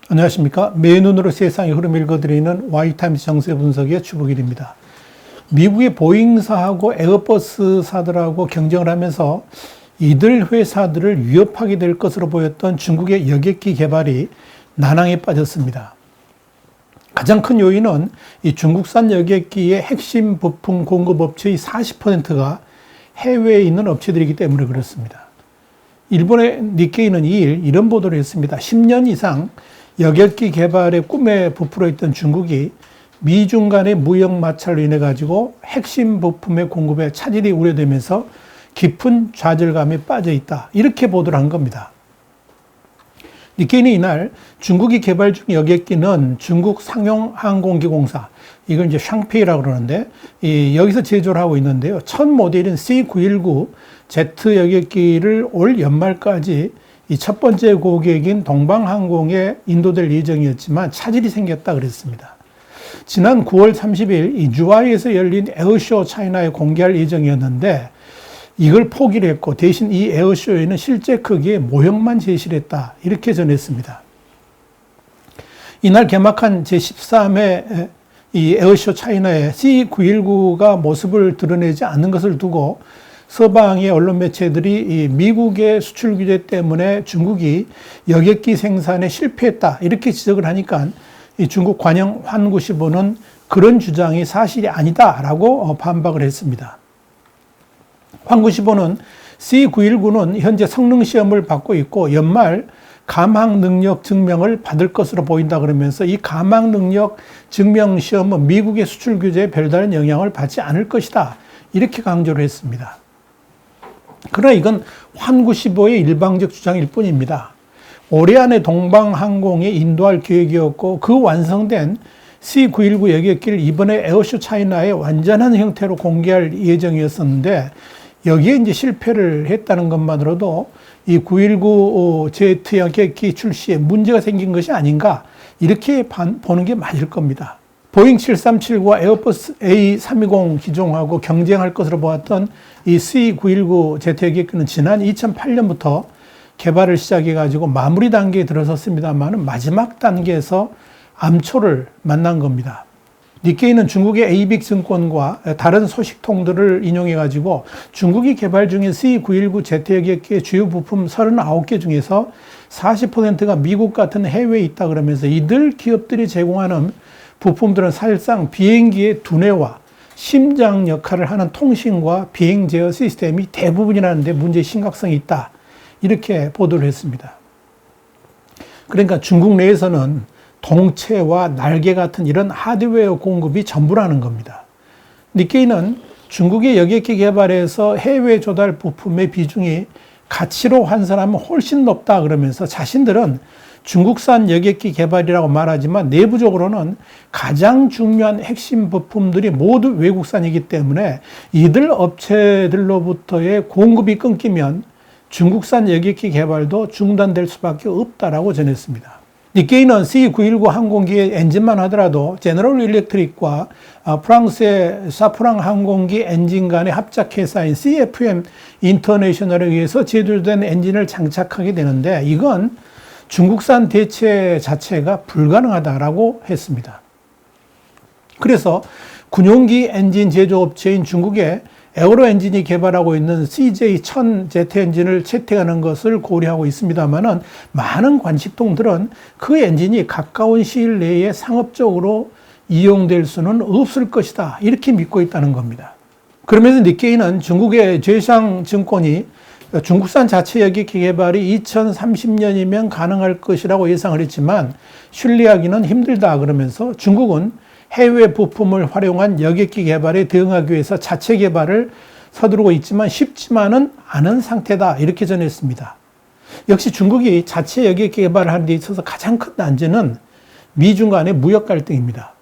안녕하십니까. 맨눈으로 세상의 흐름 읽어드리는 와이타임스 정세 분석의 주북일입니다. 미국의 보잉사하고 에어버스사들하고 경쟁을 하면서 이들 회사들을 위협하게 될 것으로 보였던 중국의 여객기 개발이 난항에 빠졌습니다. 가장 큰 요인은 이 중국산 여객기의 핵심 부품 공급 업체의 40%가 해외에 있는 업체들이기 때문에 그렇습니다. 일본의 니케이는 2일 이런 보도를 했습니다. 10년 이상 여객기 개발의 꿈에 부풀어 있던 중국이 미중 간의 무역 마찰로 인해 가지고 핵심 부품의 공급에 차질이 우려되면서 깊은 좌절감에 빠져 있다. 이렇게 보도를 한 겁니다. 니케이는 이날 중국이 개발 중 여객기는 중국 상용항공기공사, 이걸 이제 샹페이라고 그러는데, 여기서 제조를 하고 있는데요. 첫 모델인 C919 Z 여객기를 올 연말까지 이 첫 번째 고객인 동방항공에 인도될 예정이었지만 차질이 생겼다 그랬습니다. 지난 9월 30일 이 주하이에서 열린 에어쇼 차이나에 공개할 예정이었는데 이걸 포기를 했고 대신 이 에어쇼에는 실제 크기의 모형만 제시를 했다. 이렇게 전했습니다. 이날 개막한 제13회 이 에어쇼 차이나에 C919가 모습을 드러내지 않는 것을 두고 서방의 언론 매체들이 이 미국의 수출 규제 때문에 중국이 여객기 생산에 실패했다. 이렇게 지적을 하니까 이 중국 관영 환구시보는 그런 주장이 사실이 아니다라고 반박을 했습니다. 환구시보는 C919는 현재 성능 시험을 받고 있고 연말 감항 능력 증명을 받을 것으로 보인다 그러면서 이 감항 능력 증명 시험은 미국의 수출 규제에 별다른 영향을 받지 않을 것이다. 이렇게 강조를 했습니다. 그러나 이건 환구시보의 일방적 주장일 뿐입니다. 올해 안에 동방항공에 인도할 계획이었고 그 완성된 C919 여객기를 이번에 에어쇼 차이나의 완전한 형태로 공개할 예정이었었는데 여기에 이제 실패를 했다는 것만으로도 이 919Z 여객기 출시에 문제가 생긴 것이 아닌가 이렇게 보는 게 맞을 겁니다. 보잉 737과 에어버스 A320 기종하고 경쟁할 것으로 보았던 이 C919Z 여객기는 지난 2008년부터 개발을 시작해가지고 마무리 단계에 들어섰습니다만 마지막 단계에서 암초를 만난 겁니다. 니케이는 중국의 에이빅증권과 다른 소식통들을 인용해가지고 중국이 개발 중인 C919Z 여객기의 주요 부품 39개 중에서 40%가 미국 같은 해외에 있다 그러면서 이들 기업들이 제공하는 부품들은 사실상 비행기의 두뇌와 심장 역할을 하는 통신과 비행 제어 시스템이 대부분이라는 데 문제의 심각성이 있다. 이렇게 보도를 했습니다. 그러니까 중국 내에서는 동체와 날개 같은 이런 하드웨어 공급이 전부라는 겁니다. 니케이는 중국의 여객기 개발에서 해외 조달 부품의 비중이 가치로 환산하면 훨씬 높다 그러면서 자신들은 중국산 여객기 개발이라고 말하지만 내부적으로는 가장 중요한 핵심 부품들이 모두 외국산이기 때문에 이들 업체들로부터의 공급이 끊기면 중국산 여객기 개발도 중단될 수밖에 없다라고 전했습니다. 니케이는 C919 항공기의 엔진만 하더라도 제너럴 일렉트릭과 프랑스의 사프랑 항공기 엔진 간의 합작 회사인 CFM 인터내셔널에 의해서 제조된 엔진을 장착하게 되는데 이건 중국산 대체 자체가 불가능하다라고 했습니다. 그래서 군용기 엔진 제조업체인 중국의 에어로 엔진이 개발하고 있는 CJ1000Z 엔진을 채택하는 것을 고려하고 있습니다만은 많은 관식통들은 그 엔진이 가까운 시일 내에 상업적으로 이용될 수는 없을 것이다. 이렇게 믿고 있다는 겁니다. 그러면서 니케이는 중국의 제샹증권이 중국산 자체 여객기 개발이 2030년이면 가능할 것이라고 예상을 했지만 신뢰하기는 힘들다 그러면서 중국은 해외 부품을 활용한 여객기 개발에 대응하기 위해서 자체 개발을 서두르고 있지만 쉽지만은 않은 상태다 이렇게 전했습니다. 역시 중국이 자체 여객기 개발을 하는 데 있어서 가장 큰 난제는 미중 간의 무역 갈등입니다.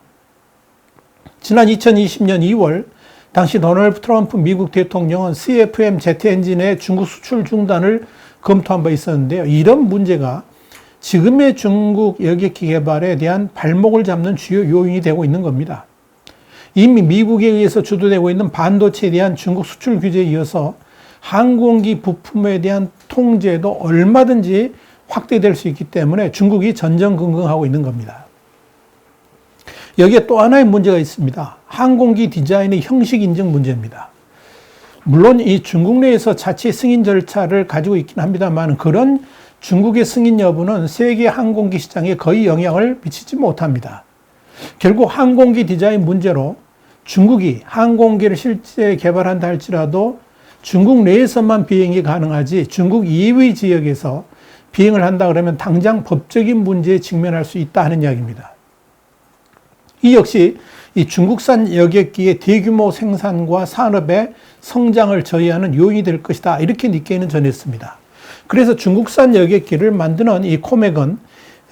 지난 2020년 2월 당시 도널드 트럼프 미국 대통령은 CFM-Z 엔진의 중국 수출 중단을 검토한 바 있었는데요. 이런 문제가 지금의 중국 여객기 개발에 대한 발목을 잡는 주요 요인이 되고 있는 겁니다. 이미 미국에 의해서 주도되고 있는 반도체에 대한 중국 수출 규제에 이어서 항공기 부품에 대한 통제도 얼마든지 확대될 수 있기 때문에 중국이 전전긍긍하고 있는 겁니다. 여기에 또 하나의 문제가 있습니다. 항공기 디자인의 형식 인증 문제입니다. 물론 이 중국 내에서 자체 승인 절차를 가지고 있긴 합니다만 그런 중국의 승인 여부는 세계 항공기 시장에 거의 영향을 미치지 못합니다. 결국 항공기 디자인 문제로 중국이 항공기를 실제 개발한다 할지라도 중국 내에서만 비행이 가능하지 중국 이외의 지역에서 비행을 한다 그러면 당장 법적인 문제에 직면할 수 있다 하는 이야기입니다. 이 역시 이 중국산 여객기의 대규모 생산과 산업의 성장을 저해하는 요인이 될 것이다. 이렇게 니케이는 전했습니다. 그래서 중국산 여객기를 만드는 이 코맥은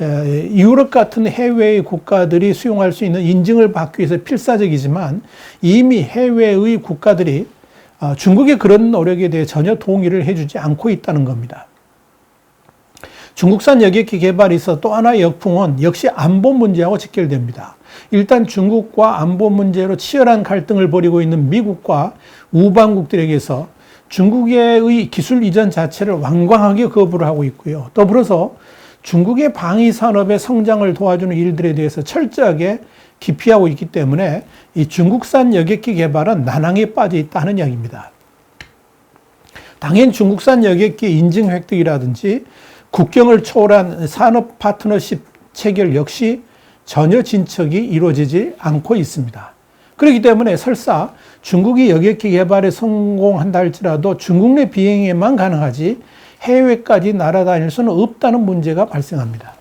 유럽 같은 해외의 국가들이 수용할 수 있는 인증을 받기 위해서 필사적이지만 이미 해외의 국가들이 중국의 그런 노력에 대해 전혀 동의를 해주지 않고 있다는 겁니다. 중국산 여객기 개발에 있어 또 하나의 역풍은 역시 안보 문제하고 직결됩니다. 일단 중국과 안보 문제로 치열한 갈등을 벌이고 있는 미국과 우방국들에게서 중국의 기술 이전 자체를 완강하게 거부를 하고 있고요. 더불어서 중국의 방위 산업의 성장을 도와주는 일들에 대해서 철저하게 기피하고 있기 때문에 이 중국산 여객기 개발은 난항에 빠져 있다는 이야기입니다. 당연 중국산 여객기 인증 획득이라든지 국경을 초월한 산업 파트너십 체결 역시 전혀 진척이 이루어지지 않고 있습니다. 그렇기 때문에 설사 중국이 여객기 개발에 성공한다 할지라도 중국 내 비행에만 가능하지 해외까지 날아다닐 수는 없다는 문제가 발생합니다.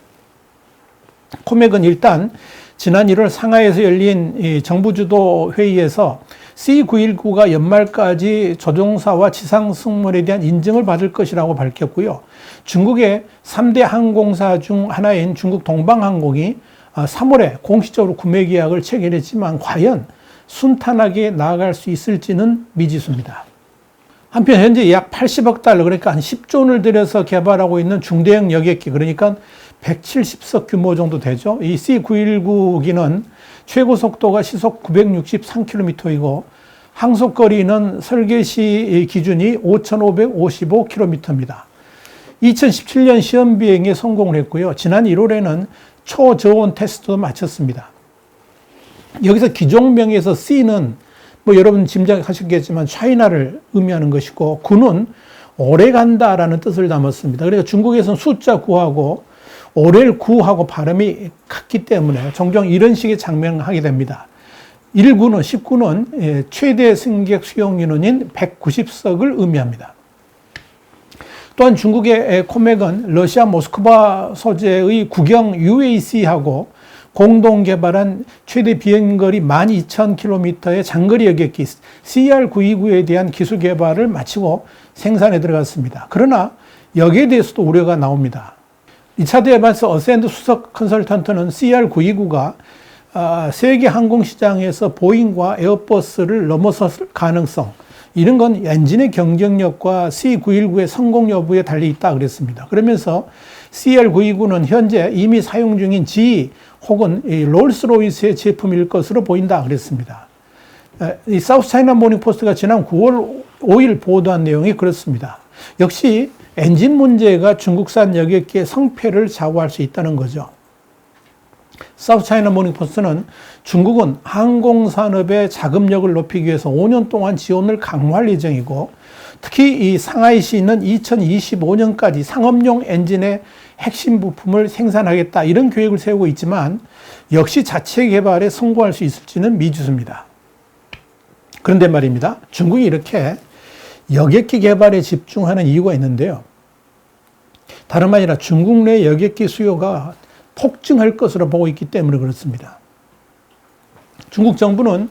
코맥은 일단 지난 1월 상하이에서 열린 정부 주도 회의에서 C919가 연말까지 조종사와 지상 승무원에 대한 인증을 받을 것이라고 밝혔고요. 중국의 3대 항공사 중 하나인 중국 동방항공이 3월에 공식적으로 구매 계약을 체결했지만 과연 순탄하게 나아갈 수 있을지는 미지수입니다. 한편 현재 약 80억 달러, 그러니까 한 10조 원을 들여서 개발하고 있는 중대형 여객기, 그러니까 170석 규모 정도 되죠. 이 C919기는 최고 속도가 시속 963km이고 항속거리는 설계 시 기준이 5,555km입니다. 2017년 시험 비행에 성공을 했고요. 지난 1월에는 초저온 테스트도 마쳤습니다. 여기서 기종명에서 C는 여러분 짐작하셨겠지만 차이나를 의미하는 것이고 9는 오래 간다라는 뜻을 담았습니다. 그래서 중국에서는 숫자 9하고 오래를 9하고 발음이 같기 때문에 종종 이런 식의 장면을 하게 됩니다. 19는 최대 승객 수용 인원인 190석을 의미합니다. 또한 중국의 코맥은 러시아 모스크바 소재의 국영 UAC하고 공동 개발한 최대 비행거리 12,000km의 장거리 여객기 CR929에 대한 기술 개발을 마치고 생산에 들어갔습니다. 그러나 여기에 대해서도 우려가 나옵니다. 리차드 에반스 어센드 수석 컨설턴트는 CR929가 세계 항공시장에서 보잉과 에어버스를 넘어섰을 가능성, 이런 건 엔진의 경쟁력과 C919의 성공 여부에 달려 있다 그랬습니다. 그러면서 CR929는 현재 이미 사용 중인 GE 혹은 롤스로이스의 제품일 것으로 보인다 그랬습니다. 이 사우스 차이나 모닝 포스트가 지난 9월 5일 보도한 내용이 그렇습니다. 역시 엔진 문제가 중국산 여객기의 성패를 좌우할 수 있다는 거죠. 사우스 차이나 모닝 포스트는 중국은 항공산업의 자금력을 높이기 위해서 5년 동안 지원을 강화할 예정이고 특히 이 상하이시는 2025년까지 상업용 엔진의 핵심 부품을 생산하겠다 이런 계획을 세우고 있지만 역시 자체 개발에 성공할 수 있을지는 미지수입니다. 그런데 말입니다. 중국이 이렇게 여객기 개발에 집중하는 이유가 있는데요. 다름 아니라 중국 내 여객기 수요가 폭증할 것으로 보고 있기 때문에 그렇습니다. 중국 정부는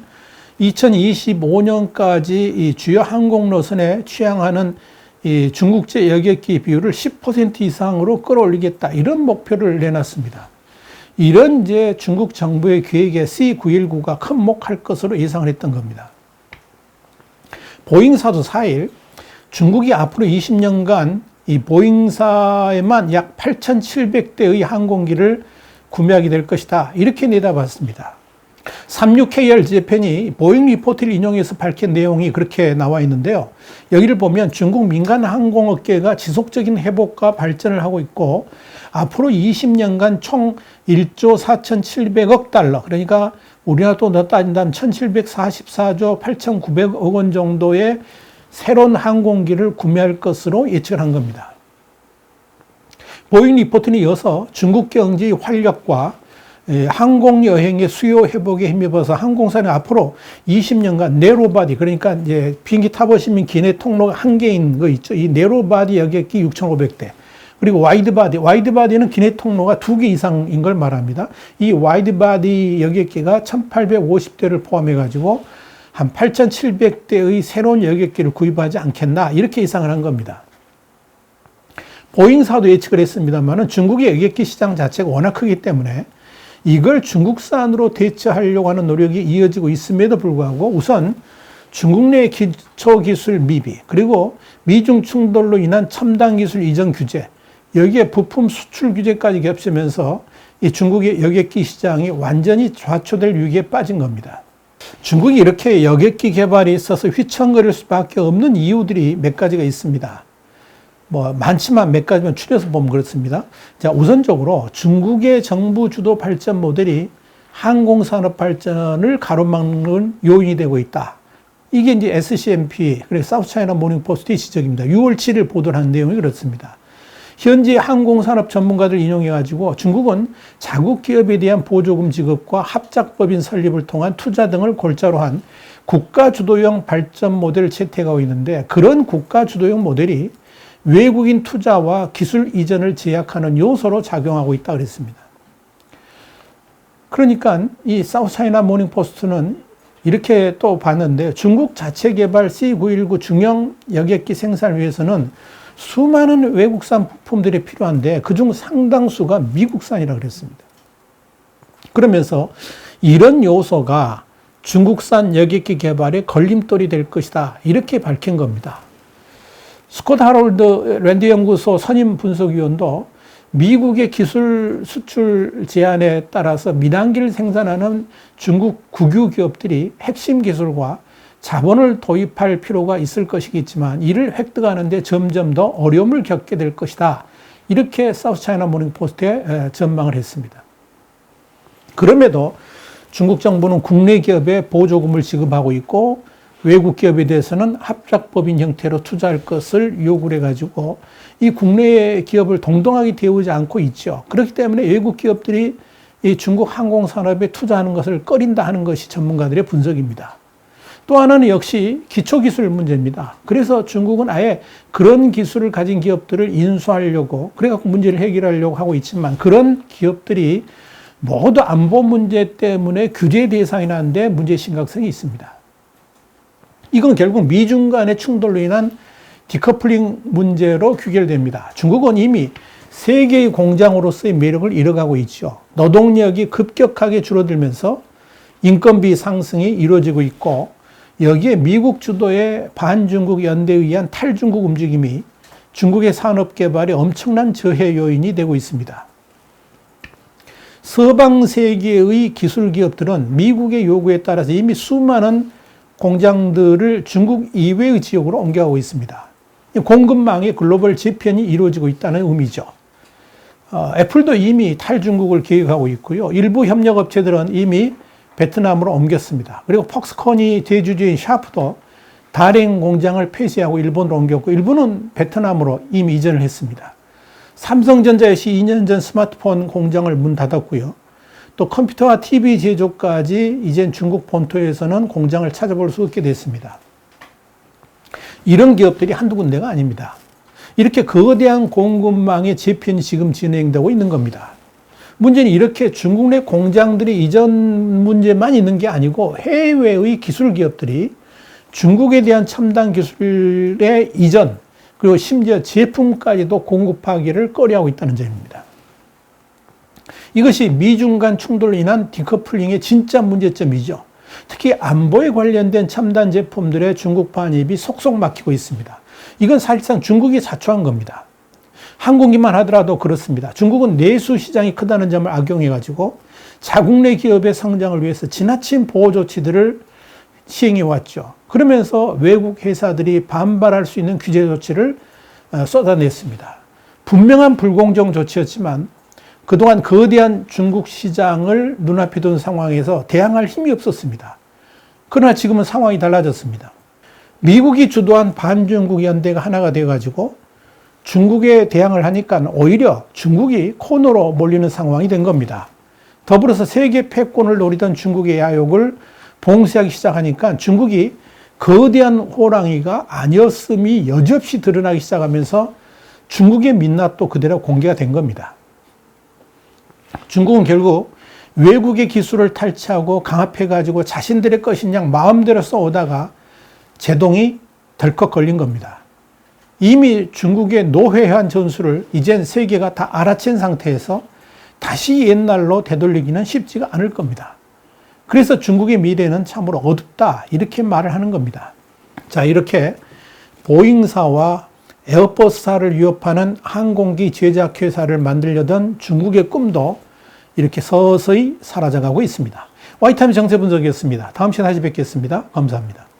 2025년까지 이 주요 항공 노선에 취향하는 이 중국제 여객기 비율을 10% 이상으로 끌어올리겠다 이런 목표를 내놨습니다. 이런 이제 중국 정부의 계획에 C919가 큰몫할 것으로 예상을 했던 겁니다. 보잉사도 4일 중국이 앞으로 20년간 이 보잉사에만 약 8,700대의 항공기를 구매하게 될 것이다. 이렇게 내다봤습니다. 36KR 재팬이 보잉 리포트를 인용해서 밝힌 내용이 그렇게 나와 있는데요. 여기를 보면 중국 민간 항공업계가 지속적인 회복과 발전을 하고 있고 앞으로 20년간 총 1조 4,700억 달러, 그러니까 우리나라 돈으로 따진다면 1,744조 8,900억 원 정도의 새로운 항공기를 구매할 것으로 예측을 한 겁니다. 보잉 리포트는 이어서 중국 경제의 활력과 항공여행의 수요 회복에 힘입어서 항공사는 앞으로 20년간 네로바디, 그러니까 이제 비행기 타보시면 기내 통로가 한 개인 거 있죠. 이 네로바디 여객기 6,500대. 그리고 와이드바디는 기내 통로가 2개 이상인 걸 말합니다. 이 와이드바디 여객기가 1,850대를 포함해가지고 한 8,700대의 새로운 여객기를 구입하지 않겠나, 이렇게 예상을 한 겁니다. 보잉사도 예측을 했습니다만 중국의 여객기 시장 자체가 워낙 크기 때문에 이걸 중국산으로 대처하려고 하는 노력이 이어지고 있음에도 불구하고 우선 중국 내 기초기술 미비, 그리고 미중 충돌로 인한 첨단 기술 이전 규제, 여기에 부품 수출 규제까지 겹치면서 이 중국의 여객기 시장이 완전히 좌초될 위기에 빠진 겁니다. 중국이 이렇게 여객기 개발에 있어서 휘청거릴 수밖에 없는 이유들이 몇 가지가 있습니다. 많지만 몇 가지만 추려서 보면 그렇습니다. 자, 우선적으로 중국의 정부 주도 발전 모델이 항공산업 발전을 가로막는 요인이 되고 있다. 이게 이제 SCMP, 그리고 사우스차이나 모닝포스트의 지적입니다. 6월 7일 보도를 한 내용이 그렇습니다. 현재 항공산업 전문가들 인용해가지고 중국은 자국 기업에 대한 보조금 지급과 합작법인 설립을 통한 투자 등을 골자로 한 국가 주도형 발전 모델을 채택하고 있는데, 그런 국가 주도형 모델이 외국인 투자와 기술 이전을 제약하는 요소로 작용하고 있다 그랬습니다. 그러니까 이 사우스차이나 모닝포스트는 이렇게 또 봤는데, 중국 자체 개발 C919 중형 여객기 생산을 위해서는 수많은 외국산 부품들이 필요한데 그중 상당수가 미국산이라고 그랬습니다. 그러면서 이런 요소가 중국산 여객기 개발에 걸림돌이 될 것이다, 이렇게 밝힌 겁니다. 스콧 하롤드 랜드 연구소 선임 분석위원도 미국의 기술 수출 제한에 따라서 민항기를 생산하는 중국 국유 기업들이 핵심 기술과 자본을 도입할 필요가 있을 것이겠지만 이를 획득하는 데 점점 더 어려움을 겪게 될 것이다, 이렇게 사우스차이나 모닝포스트에 전망을 했습니다. 그럼에도 중국 정부는 국내 기업에 보조금을 지급하고 있고 외국 기업에 대해서는 합작법인 형태로 투자할 것을 요구를 해가지고 이 국내 기업을 동등하게 대우지 않고 있죠. 그렇기 때문에 외국 기업들이 이 중국 항공산업에 투자하는 것을 꺼린다 하는 것이 전문가들의 분석입니다. 또 하나는 역시 기초기술 문제입니다. 그래서 중국은 아예 그런 기술을 가진 기업들을 인수하려고, 그래갖고 문제를 해결하려고 하고 있지만 그런 기업들이 모두 안보 문제 때문에 규제 대상이 나는데 문제의 심각성이 있습니다. 이건 결국 미중 간의 충돌로 인한 디커플링 문제로 귀결됩니다. 중국은 이미 세계의 공장으로서의 매력을 잃어가고 있죠. 노동력이 급격하게 줄어들면서 인건비 상승이 이루어지고 있고, 여기에 미국 주도의 반중국 연대에 의한 탈중국 움직임이 중국의 산업 개발에 엄청난 저해 요인이 되고 있습니다. 서방 세계의 기술 기업들은 미국의 요구에 따라서 이미 수많은 공장들을 중국 이외의 지역으로 옮겨가고 있습니다. 공급망의 글로벌 재편이 이루어지고 있다는 의미죠. 애플도 이미 탈중국을 계획하고 있고요. 일부 협력업체들은 이미 베트남으로 옮겼습니다. 그리고 폭스콘이 대주주인 샤프도 다롄 공장을 폐쇄하고 일본으로 옮겼고 일부는 베트남으로 이미 이전을 했습니다. 삼성전자 역시 2년 전 스마트폰 공장을 문 닫았고요. 또 컴퓨터와 TV 제조까지 이젠 중국 본토에서는 공장을 찾아볼 수 없게 됐습니다. 이런 기업들이 한두 군데가 아닙니다. 이렇게 거대한 공급망의 재편이 지금 진행되고 있는 겁니다. 문제는 이렇게 중국 내 공장들이 이전 문제만 있는 게 아니고 해외의 기술 기업들이 중국에 대한 첨단 기술의 이전, 그리고 심지어 제품까지도 공급하기를 꺼려하고 있다는 점입니다. 이것이 미중 간 충돌로 인한 디커플링의 진짜 문제점이죠. 특히 안보에 관련된 첨단 제품들의 중국 반입이 속속 막히고 있습니다. 이건 사실상 중국이 자초한 겁니다. 항공기만 하더라도 그렇습니다. 중국은 내수 시장이 크다는 점을 악용해가지고 자국 내 기업의 성장을 위해서 지나친 보호 조치들을 시행해 왔죠. 그러면서 외국 회사들이 반발할 수 있는 규제 조치를 쏟아냈습니다. 분명한 불공정 조치였지만 그동안 거대한 중국 시장을 눈앞에 둔 상황에서 대항할 힘이 없었습니다. 그러나 지금은 상황이 달라졌습니다. 미국이 주도한 반중국 연대가 하나가 되어가지고 중국에 대항을 하니까 오히려 중국이 코너로 몰리는 상황이 된 겁니다. 더불어서 세계 패권을 노리던 중국의 야욕을 봉쇄하기 시작하니까 중국이 거대한 호랑이가 아니었음이 여지없이 드러나기 시작하면서 중국의 민낯도 그대로 공개가 된 겁니다. 중국은 결국 외국의 기술을 탈취하고 강압해가지고 자신들의 것인 양 마음대로 써오다가 제동이 덜컥 걸린 겁니다. 이미 중국의 노회한 전술을 이젠 세계가 다 알아챈 상태에서 다시 옛날로 되돌리기는 쉽지가 않을 겁니다. 그래서 중국의 미래는 참으로 어둡다 이렇게 말을 하는 겁니다. 자, 이렇게 보잉사와 에어버스사를 위협하는 항공기 제작 회사를 만들려던 중국의 꿈도 이렇게 서서히 사라져가고 있습니다. 와이타임 정세 분석이었습니다. 다음 시간에 다시 뵙겠습니다. 감사합니다.